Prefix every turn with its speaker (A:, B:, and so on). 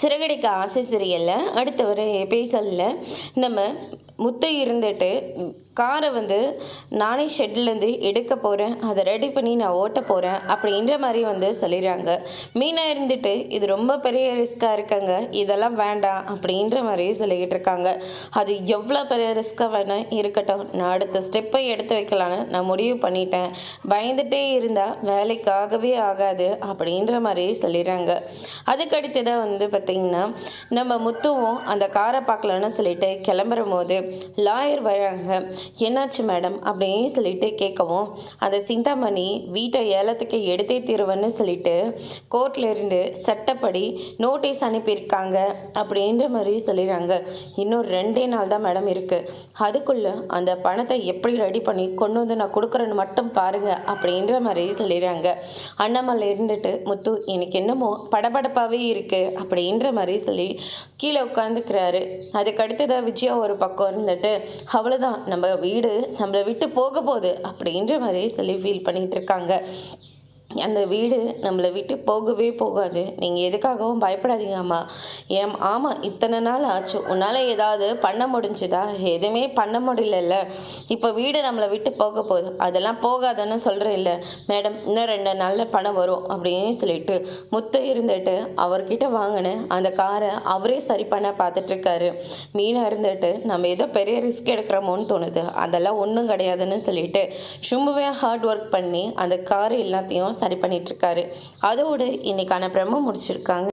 A: சிறகடிக்க ஆசை சீரியலில் அடுத்த ஒரு எபிசோடில் நம்ம முத்து இருந்துட்டு காரை நானே ஷெட்லேருந்து எடுக்க போகிறேன், அதை ரெடி பண்ணி நான் ஓட்ட போகிறேன் அப்படின்ற மாதிரி சொல்லிடுறாங்க. மீனா இருந்துட்டு இது ரொம்ப பெரிய ரிஸ்க்காக இருக்காங்க, இதெல்லாம் வேண்டாம் அப்படின்ற மாதிரி சொல்லிக்கிட்டு இருக்காங்க. அது எவ்வளோ பெரிய ரிஸ்க்காக வேணால் இருக்கட்டும், நான் அடுத்த ஸ்டெப்பை எடுத்து வைக்கலான்னு நான் முடிவு பண்ணிட்டேன், பயந்துட்டே இருந்தால் வேலைக்காகவே ஆகாது அப்படின்ற மாதிரி சொல்லிடுறாங்க. அதுக்கடுத்து தான் பார்த்திங்கன்னா நம்ம முத்துவும் அந்த காரை பார்க்கலான்னு சொல்லிட்டு கிளம்புற போது லாயர் வராங்க. என்னாச்சு மேடம் அப்படின்னு சொல்லிட்டு கேட்கவும், அந்த சிந்தாமணி வீட்டை ஏலத்துக்கு எடுத்தே தீருவன்னு சொல்லிட்டு கோர்ட்ல இருந்து சட்டப்படி நோட்டீஸ் அனுப்பியிருக்காங்க அப்படின்ற மாதிரி சொல்லிடுறாங்க. இன்னும் 2 நாள் தான் மேடம் இருக்கு, அதுக்குள்ள அந்த பணத்தை எப்படி ரெடி பண்ணி கொண்டு நான் கொடுக்குறேன்னு மட்டும் பாருங்க அப்படின்ற மாதிரி சொல்லிடுறாங்க. அண்ணாமலை இருந்துட்டு முத்து எனக்கு என்னமோ படபடப்பாகவே இருக்கு அப்படின்ற மாதிரி சொல்லி கீழே உட்காந்துக்கிறாரு. அதுக்கு அடுத்ததான் விஜயா ஒரு பக்கம் இருந்துட்டு அவ்வளோதான், நம்ம வீடு நம்மளை விட்டு போக போகுது அப்படின்ற மாதிரி சொல்லி ஃபீல் பண்ணிகிட்டு இருக்காங்க. அந்த வீடு நம்மளை விட்டு போகவே போகாது, நீங்கள் எதுக்காகவும் பயப்படாதீங்க அம்மா. ஆமாம், இத்தனை நாள் ஆச்சு, உன்னால் ஏதாவது பண்ண முடிஞ்சுதா? எதுவுமே பண்ண முடியல. இப்போ வீடு நம்மளை விட்டு போக போகுது, அதெல்லாம் போகாதுன்னு சொல்கிறேன் இல்லை மேடம், இன்னும் 2 நாளில் பணம் வரும் அப்படின்னு சொல்லிட்டு முத்து இருந்துட்டு அவர்கிட்ட வாங்கினேன் அந்த காரை அவரே சரி பண்ண பார்த்துட்ருக்காரு. மீனா இருந்துட்டு நம்ம ஏதோ பெரிய ரிஸ்க் எடுக்கிறோமோன்னு தோணுது, அதெல்லாம் ஒன்றும் கிடையாதுன்னு சொல்லிட்டு ரொம்பவே ஹார்ட் ஒர்க் பண்ணி அந்த கார் எல்லாத்தையும் சரி பண்ணிட்டு இருக்காரு. அதோடு இன்னைக்கான பிரம்ம முடிச்சிருக்காங்க.